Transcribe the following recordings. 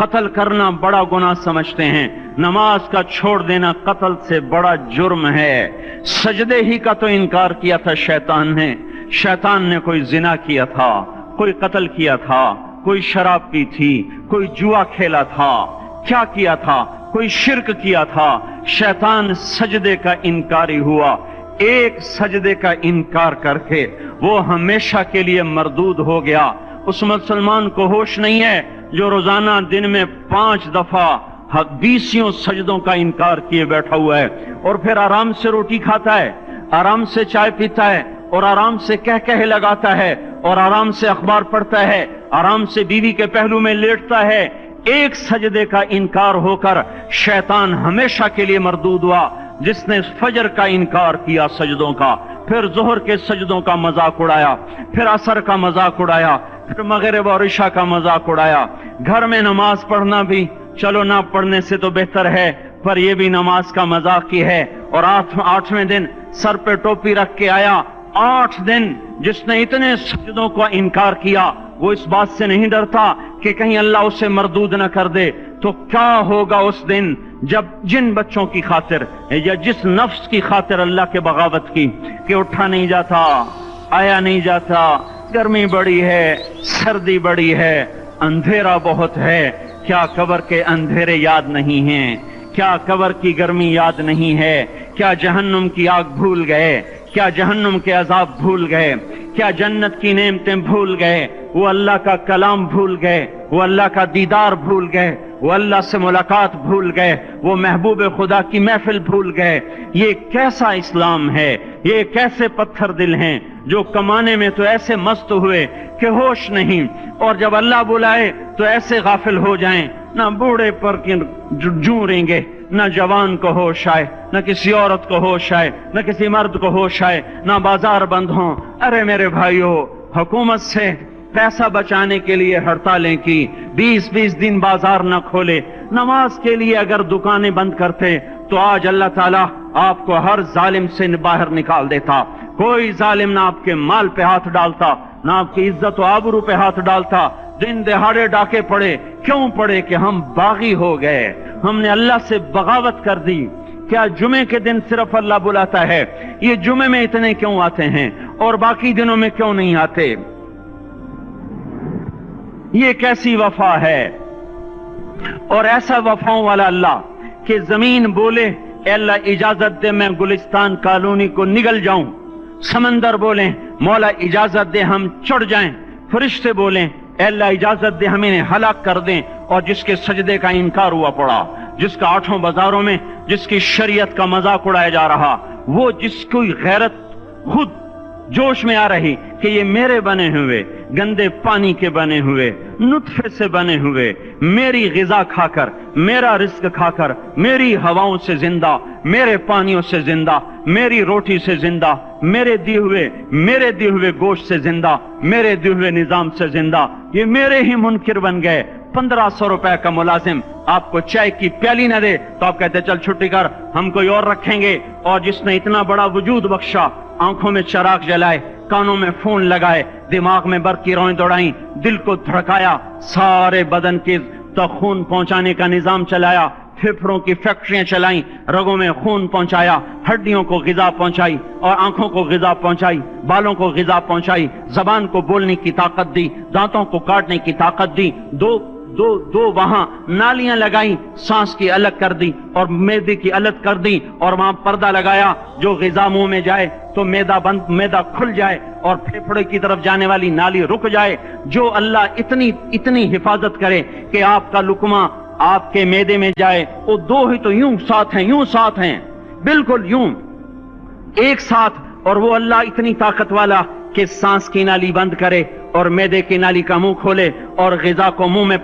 قتل کرنا بڑا گناہ سمجھتے ہیں، نماز کا چھوڑ دینا قتل سے بڑا جرم ہے۔ سجدے ہی کا تو انکار کیا تھا شیطان نے، شیطان نے کوئی زنا کیا تھا، کوئی قتل کیا تھا، کوئی شراب پی تھی، کوئی جوا کھیلا تھا، کیا کیا تھا؟ کوئی شرک کیا تھا، شیطان سجدے کا انکاری ہوا۔ ایک سجدے کا انکار کر کے وہ ہمیشہ کے لیے مردود ہو گیا۔ اس مسلمان کو ہوش نہیں ہے جو روزانہ دن میں 5 دفعہ 20 سجدوں کا انکار کیے بیٹھا ہوا ہے، اور پھر آرام سے روٹی کھاتا ہے، آرام سے چائے پیتا ہے، اور آرام سے کہہ لگاتا ہے، اور آرام سے اخبار پڑھتا ہے، آرام سے بیوی کے پہلو میں لیٹتا ہے۔ ایک سجدے کا انکار ہو کر شیطان ہمیشہ کے لیے مردود ہوا۔ جس نے فجر کا انکار کیا سجدوں کا، پھر ظہر کے سجدوں کا مذاق اڑایا، پھر عصر کا مذاق اڑایا، پھر مغرب اور عشاء کا مذاق اڑایا۔ گھر میں نماز پڑھنا بھی چلو نہ پڑھنے سے تو بہتر ہے، پر یہ بھی نماز کا مذاق ہی ہے۔ اور 8ویں دن سر پہ ٹوپی رکھ کے آیا۔ 8 دن جس نے اتنے سجدوں کا انکار کیا، وہ اس بات سے نہیں ڈرتا کہ کہیں اللہ اسے مردود نہ کر دے، تو کیا ہوگا اس دن جب جن بچوں کی خاطر یا جس نفس کی خاطر اللہ کے بغاوت کی کہ اٹھا نہیں جاتا، آیا نہیں جاتا، گرمی بڑی ہے، سردی بڑی ہے، اندھیرا بہت ہے، کیا قبر کے اندھیرے یاد نہیں ہیں؟ کیا قبر کی گرمی یاد نہیں ہے؟ کیا جہنم کی آگ بھول گئے؟ کیا جہنم کے عذاب بھول گئے؟ کیا جنت کی نعمتیں بھول گئے؟ وہ اللہ کا کلام بھول گئے، وہ اللہ کا دیدار بھول گئے، وہ اللہ سے ملاقات بھول گئے، وہ محبوب خدا کی محفل بھول گئے۔ یہ کیسا اسلام ہے؟ یہ کیسے پتھر دل ہیں جو کمانے میں تو ایسے مست ہوئے کہ ہوش نہیں، اور جب اللہ بلائے تو ایسے غافل ہو جائیں، نہ بوڑھے پر جوں گے، نہ جوان کو ہوش آئے، نہ کسی عورت کو ہوش آئے، نہ کسی مرد کو ہوش آئے، نہ بازار بند ہوں۔ ارے میرے بھائیو، حکومت سے پیسہ بچانے کے لیے ہڑتالیں کی، 20 دن بازار نہ کھولے، نماز کے لیے اگر دکانیں بند کرتے تو آج اللہ تعالیٰ آپ کو ہر ظالم سے باہر نکال دیتا۔ کوئی ظالم نہ آپ کے مال پہ ہاتھ ڈالتا، نہ آپ کی عزت و آبرو پہ ہاتھ ڈالتا۔ دن دہاڑے ڈاکے پڑے، کیوں پڑے؟ کہ ہم باغی ہو گئے، ہم نے اللہ سے بغاوت کر دی۔ کیا جمعے کے دن صرف اللہ بلاتا ہے؟ یہ جمعے میں اتنے کیوں آتے ہیں اور باقی دنوں میں کیوں نہیں آتے؟ یہ کیسی وفا ہے؟ اور ایسا وفاؤں والا اللہ کہ زمین بولے اے اللہ اجازت دے میں گلستان کالونی کو نگل جاؤں، سمندر بولیں مولا اجازت دے ہم چڑھ جائیں، فرشتے بولیں اے اللہ اجازت دے ہم انہیں ہلاک کر دیں، اور جس کے سجدے کا انکار ہوا پڑا، جس کا 8 بازاروں میں جس کی شریعت کا مذاق اڑایا جا رہا، وہ جس کی غیرت خود جوش میں آ رہی کہ یہ میرے بنے ہوئے گندے پانی کے بنے ہوئے نطفے سے بنے ہوئے میری غذا کھا کر، میرا رزق کھا کر، میری ہواؤں سے زندہ، میرے پانیوں سے زندہ، میری روٹی سے زندہ، میرے دیے ہوئے گوشت سے زندہ، میرے دیے ہوئے نظام سے زندہ، یہ میرے ہی منکر بن گئے۔ 1500 روپے کا ملازم آپ کو چائے کی پیالی نہ دے تو آپ کہتے چل چھٹی کر، ہم کوئی اور رکھیں گے۔ اور جس نے اتنا بڑا وجود بخشا، آنکھوں میں چراغ جلائے، کانوں میں فون لگائے، دماغ میں برق کی روئیں دوڑائیں، دل کو دھڑکایا، سارے بدن کے تک خون پہنچانے کا نظام چلایا، پھیپھڑوں کی فیکٹریاں چلائیں، رگوں میں خون پہنچایا، ہڈیوں کو غذا پہنچائی، اور آنکھوں کو غذا پہنچائی، بالوں کو غذا پہنچائی، زبان کو بولنے کی طاقت دی، دانتوں کو کاٹنے کی طاقت دی، دو وہاں نالیاں لگائیں، سانس کی الگ کر دی اور معدے کی الگ کر دی، اور وہاں پردہ لگایا، جو غذا منہ میں جائے تو معدہ کھل جائے اور پھیپھڑے کی طرف جانے والی نالی رک جائے۔ جو اللہ اتنی حفاظت کرے کہ آپ کا لقمہ آپ کے معدے میں جائے، وہ دو ہی تو یوں ساتھ ہیں، بالکل یوں ایک ساتھ، اور وہ اللہ اتنی طاقت والا کہ سانس کی نالی بند کرے اور معدے کی نالی کا منہ کھولے اور غذا کو منہ میں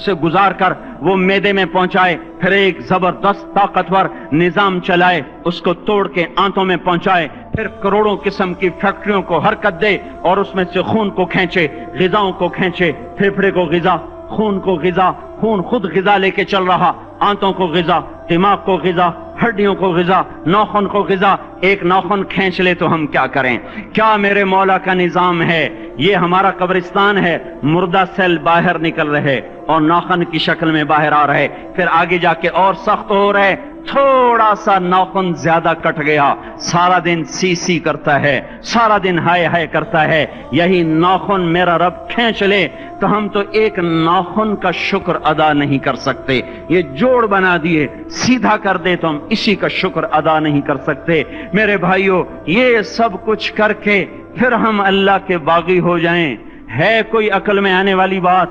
سے گزار کر وہ معدے میں پہنچائے، پھر ایک زبردست طاقتور نظام چلائے، اس کو توڑ کے آنتوں میں پہنچائے، پھر کروڑوں قسم کی فیکٹریوں کو حرکت دے اور اس میں سے خون کو کھینچے، غذاؤں کو کھینچے، پھیپھڑے کو غذا، خون کو غذا، خون خود غذا لے کے چل رہا، آنتوں کو غذا، دماغ کو غذا، ہڈیوں کو غذا، ناخن کو غذا۔ ایک ناخن کھینچ لے تو ہم کیا کریں؟ کیا میرے مولا کا نظام ہے؟ یہ ہمارا قبرستان ہے، مردہ سیل باہر نکل رہے اور ناخن کی شکل میں باہر آ رہے، پھر آگے جا کے اور سخت ہو رہے، تھوڑا سا ناخن زیادہ کٹ گیا، سارا دن سی سی کرتا ہے، سارا دن ہائے ہائے کرتا ہے، یہی ناخن میرا رب کھینچ لے تو ہم تو ایک ناخن کا شکر ادا نہیں کر سکتے، یہ جوڑ بنا دیے سیدھا کر دے تو ہم اسی کا شکر ادا نہیں کر سکتے۔ میرے بھائیو، یہ سب کچھ کر کے پھر ہم اللہ کے باغی ہو جائیں، ہے کوئی عقل میں آنے والی بات؟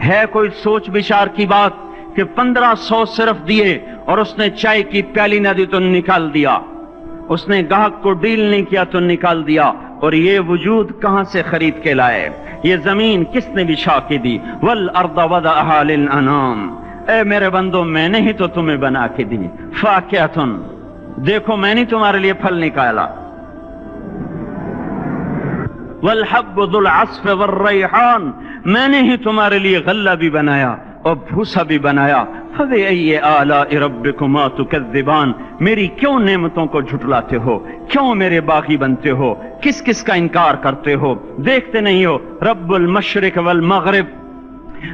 ہے کوئی سوچ بچار کی بات کہ 1500 صرف دیے اور اس نے چائے کی پیالی نہ دی تو نکال دیا، اس نے گاہک کو ڈیل نہیں کیا تو نکال دیا، اور یہ وجود کہاں سے خرید کے لائے؟ یہ زمین کس نے بچھا کے دی؟ والارض وضعها للانام، اے میرے بندو میں نے ہی تو تمہیں بنا کے دی، فاکہۃ، دیکھو میں نے تمہارے لیے پھل نکالا، والحب ذو العصف والریحان، میں نے ہی تمہارے لیے غلہ بھی بنایا اور بھوسا بھی بنایا، فبأي آلاء ربكما تكذبان، میری کیوں نعمتوں کو جھٹلاتے ہو؟ کیوں میرے باغی بنتے ہو؟ کس کس کا انکار کرتے ہو؟ دیکھتے نہیں ہو رب المشرق والمغرب،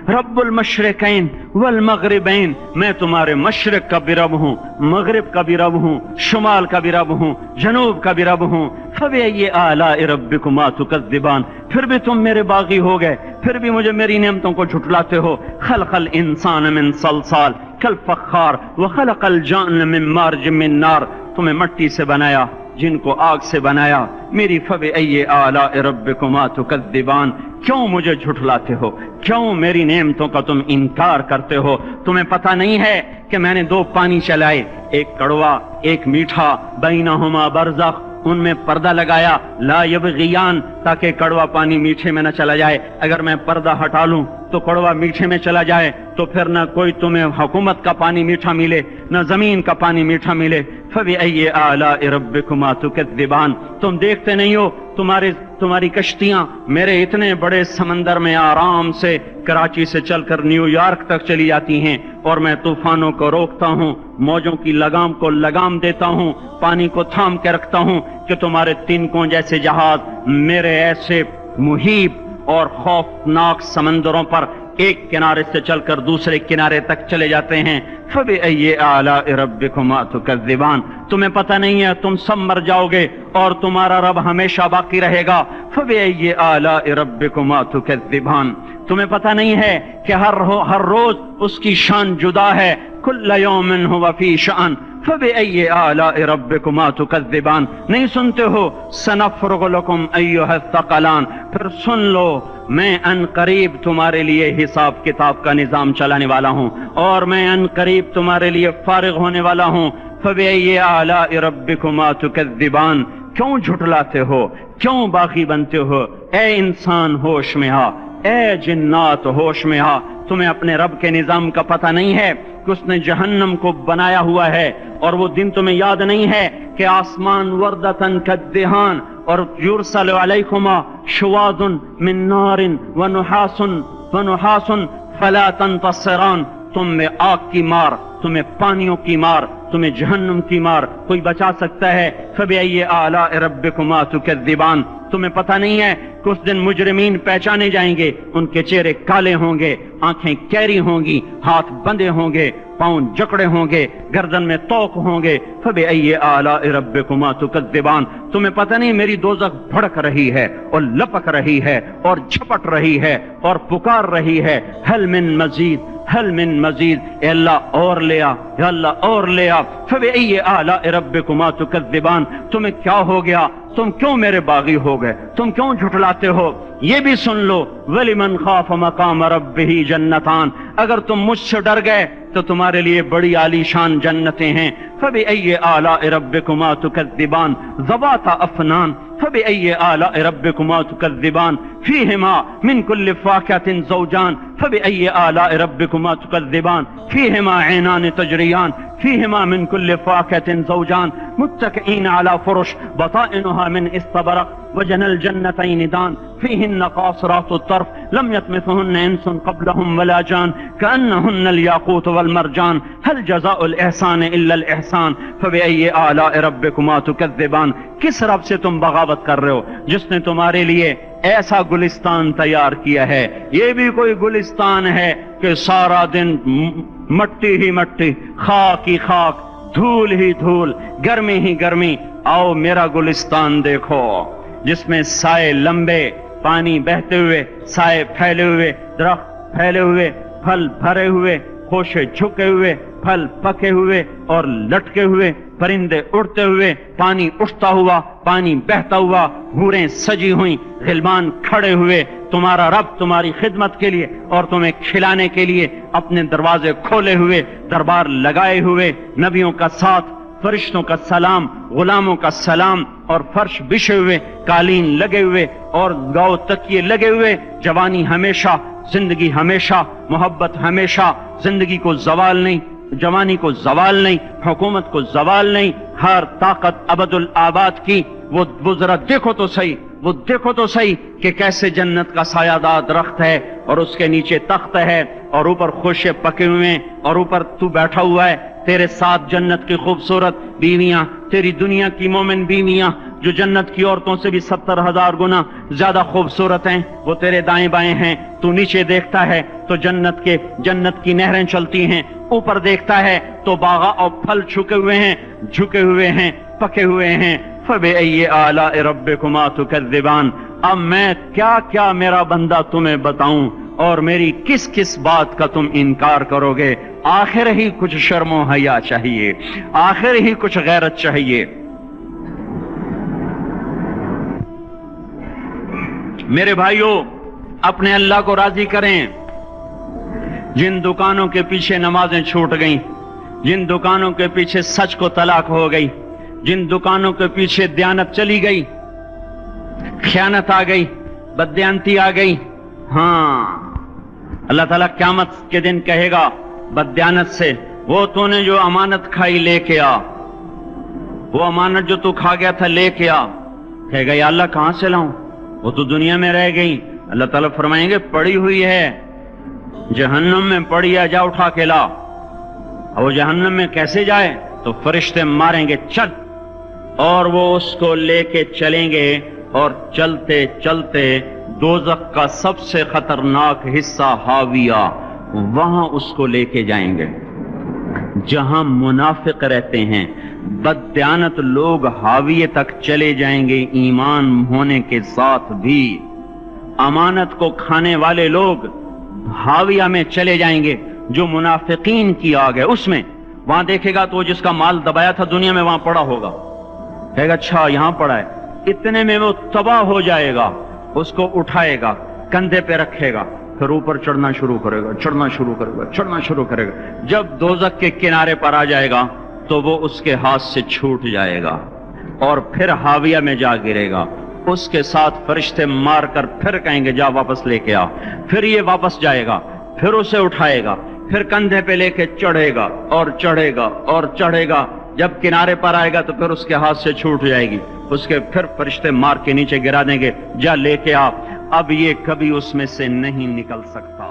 رب المشرقین والمغربین، میں تمہارے مشرق کا بھی رب ہوں، مغرب کا بھی رب ہوں، شمال کا بھی رب ہوں، جنوب کا بھی رب ہوں، فبأي آلاء ربكما تكذبان، پھر بھی تم میرے باغی ہو گئے، پھر بھی مجھے میری نعمتوں کو جھٹلاتے ہو۔ خلق الانسان من صلصال کالفخار وخلق الجان من مارج من نار، تمہیں مٹی سے بنایا، جن کو آگ سے بنایا، میری فبأي آلاء ربكما تكذبان، کیوں مجھے جھٹلاتے ہو؟ کیوں میری نعمتوں کا تم انکار کرتے ہو؟ تمہیں پتہ نہیں ہے کہ میں نے دو پانی چلائے، ایک کڑوا ایک میٹھا، بینہما برزخ، ان میں پردہ لگایا، لا یبغیان، تاکہ کڑوا پانی میٹھے میں نہ چلا جائے، اگر میں پردہ ہٹا لوں تو کڑوا میٹھے میں چلا جائے تو پھر نہ کوئی تمہیں حکومت کا پانی میٹھا ملے نہ زمین کا پانی میٹھا ملے۔ فبأي آلاء ربكما تكذبان، تم دیکھتے نہیں ہو تمہاری کشتیاں میرے اتنے بڑے سمندر میں آرام سے کراچی سے چل کر نیو یارک تک چلی جاتی ہیں، اور میں طوفانوں کو روکتا ہوں، موجوں کی لگام کو لگام دیتا ہوں، پانی کو تھام کے رکھتا ہوں کہ تمہارے تنکوں جیسے جہاز میرے ایسے محیط اور خوفناک سمندروں پر ایک کنارے سے چل کر دوسرے کنارے تک چلے جاتے ہیں۔ فبأي آلاء ربكما تكذبان، تمہیں پتہ نہیں ہے تم سب مر جاؤ گے اور تمہارا رب ہمیشہ باقی رہے گا۔ فبأي آلاء ربكما تكذبان، تمہیں پتہ نہیں ہے کہ ہر روز اس کی شان جدا ہے، كل يوم هو في شأن، فبأي آلاء ربكما تكذبان، نہیں سنتے ہو؟ سنفرغ لكم أيها الثقلان، پھر سن لو میں ان قریب تمہارے لیے حساب کتاب کا نظام چلانے والا ہوں، اور میں ان قریب تمہارے لیے فارغ ہونے والا ہوں۔ فبأي آلاء ربكما تكذبان، کیوں جھٹلاتے ہو؟ کیوں باغی بنتے ہو؟ اے انسان ہوش میں آ، اے جنات ہوش میں آ، تمہیں اپنے رب کے نظام کا پتہ نہیں ہے کہ اس نے جہنم کو بنایا ہوا ہے، اور وہ دن تمہیں یاد نہیں ہے کہ آسمان وردتن کالدہان، اور یرسل علیکما شواظ من نار ونحاس فلا تنتصران، تم میں آگ کی مار، تمہیں پانیوں کی مار، تمہیں جہنم کی مار کوئی بچا سکتا ہے؟ فبأي آلاء ربكما تكذبان، تمہیں پتہ نہیں ہے کہ اس دن مجرمین پہچانے جائیں گے، ان کے چہرے کالے ہوں گے، آنکھیں کیری ہوں گی، ہاتھ بندے ہوں گے، پاؤں جکڑے ہوں گے، گردن میں توق ہوں گے۔ فبأي آلاء ربكما تكذبان، تمہیں پتہ نہیں میری دوزخ بھڑک رہی ہے اور لپک رہی ہے اور جھپٹ رہی ہے اور پکار رہی ہے، هل من مزید، هل من مزید، اے اللہ اور لے آ، یا اللہ اور لے آ۔ فبأي آلاء ربكما تكذبان، تمہیں کیا ہو گیا؟ تم کیوں میرے باغی ہو گئے؟ تم کیوں جھٹلاتے ہو؟ یہ بھی سن لو، وَلِمَنْ خَافَ مَقَامَ رَبِّهِ جَنَّتَانِ، اگر تم مجھ سے ڈر گئے تو تمہارے لیے بڑی عالی شان جنتیں ہیں۔ فبأي آلاء ربكما تكذبان ذوات أفنان، فبأي آلاء ربكما تكذبان فيهما من كل فاكهة زوجان، فبأي آلاء ربكما تكذبان فيهما عينان تجريان، فيهما من كل فاكهة زوجان متكئين على فرش بطائنها من استبرق وجنى الجنتين دان فيهن قاصرات الطرف لم يطمثهن انس قبلهم ولا جان كأنهن الياقوت والمرجان هل جزاء الاحسان الا الاحسان فبأي آلاء ربكما تكذبان. کس رب سے تم بغاوت کر رہے ہو جس نے تمہارے لیے ایسا گلستان تیار کیا ہے؟ یہ بھی کوئی گلستان ہے کہ سارا دن مٹی ہی مٹی، خاک ہی خاک، دھول ہی دھول، گرمی ہی گرمی. آؤ میرا گلستان دیکھو جس میں سائے لمبے، پانی بہتے ہوئے، سائے پھیلے ہوئے، درخت پھیلے ہوئے، پھل بھرے ہوئے، خوشے جھکے ہوئے، پھل پکے ہوئے اور لٹکے ہوئے، پرندے اڑتے ہوئے، پانی اٹھتا ہوا، پانی بہتا ہوا، حوریں سجی ہوئیں، غلمان کھڑے ہوئے. تمہارا رب تمہاری خدمت کے لیے اور تمہیں کھلانے کے لیے اپنے دروازے کھولے ہوئے، دربار لگائے ہوئے، نبیوں کا ساتھ، فرشتوں کا سلام، غلاموں کا سلام، اور فرش بچھے ہوئے، قالین لگے ہوئے اور گاؤ تکیے لگے ہوئے. جوانی ہمیشہ، زندگی ہمیشہ، محبت ہمیشہ، زندگی کو زوال نہیں، جوانی کو زوال نہیں، حکومت کو زوال نہیں، ہر طاقت ابد الآباد کی. وہ ذرا دیکھو تو صحیح، وہ دیکھو تو صحیح کہ کیسے جنت کا سایہ دار درخت ہے اور اس کے نیچے تخت ہے اور اوپر خوشے پکے ہوئے ہیں اور اوپر تو بیٹھا ہوا ہے. تیرے ساتھ جنت کی خوبصورت بیویاں، تیری دنیا کی مومن بیویاں جو جنت کی عورتوں سے بھی 70,000 گنا زیادہ خوبصورت ہیں، وہ تیرے دائیں بائیں ہیں. تو نیچے دیکھتا ہے تو جنت کی نہریں چلتی ہیں، اوپر دیکھتا ہے تو باغ اور پھل جھکے ہوئے ہیں، پکے ہوئے ہیں. فَبِأَيِّ آلَاءِ رَبِّكُمَا تُكَذِّبَانِ. اب میں کیا میرا بندہ تمہیں بتاؤں اور میری کس کس بات کا تم انکار کرو گے؟ آخر ہی کچھ شرم و حیا چاہیے، آخر ہی کچھ غیرت چاہیے. میرے بھائیوں، اپنے اللہ کو راضی کریں. جن دکانوں کے پیچھے نمازیں چھوٹ گئیں، جن دکانوں کے پیچھے سچ کو طلاق ہو گئی، جن دکانوں کے پیچھے دیانت چلی گئی، خیانت آ گئی، بددیانتی آ گئی، ہاں اللہ تعالیٰ قیامت کے دن کہے گا بددیانت سے، وہ تو نے جو امانت کھائی لے کے آ، وہ امانت جو تو کھا گیا تھا لے کے آ. کہے گا یا اللہ کہاں سے لاؤں، وہ تو دنیا میں رہ گئی. اللہ تعالیٰ فرمائیں گے پڑی ہوئی ہے جہنم میں، پڑی ہے، جا اٹھا کے لا. اور وہ جہنم میں کیسے جائے؟ تو فرشتے ماریں گے چل، اور وہ اس کو لے کے چلیں گے اور چلتے چلتے دوزخ کا سب سے خطرناک حصہ حاویہ، وہاں اس کو لے کے جائیں گے جہاں منافق رہتے ہیں. بددیانت لوگ حاویہ تک چلے جائیں گے ایمان ہونے کے ساتھ بھی. امانت کو کھانے والے لوگ حاویہ میں چلے جائیں گے جو منافقین کی آگ ہے اس میں. وہاں دیکھے گا تو جس کا مال دبایا تھا دنیا میں وہاں پڑا ہوگا، کہے گا اچھا یہاں پڑا ہے. اتنے میں وہ تباہ ہو جائے گا، اس کو اٹھائے گا، کندھے پہ رکھے گا، پھر اوپر چڑھنا شروع کرے گا، چڑھنا شروع کرے گا. جب دوزخ کے کنارے پر آ جائے گا تو وہ اس کے ہاتھ سے چھوٹ جائے گا اور پھر حاویہ میں جا گرے گا. اس کے ساتھ فرشتے مار کر پھر کہیں گے جا واپس لے کے آ. پھر یہ واپس جائے گا، پھر اسے اٹھائے گا، پھر کندھے پہ لے کے چڑھے گا اور چڑھے گا اور چڑھے گا. جب کنارے پر آئے گا تو پھر اس کے ہاتھ سے چھوٹ جائے گی، اس کے پھر فرشتے مار کے نیچے گرا دیں گے جا لے کے آ. اب یہ کبھی اس میں سے نہیں نکل سکتا.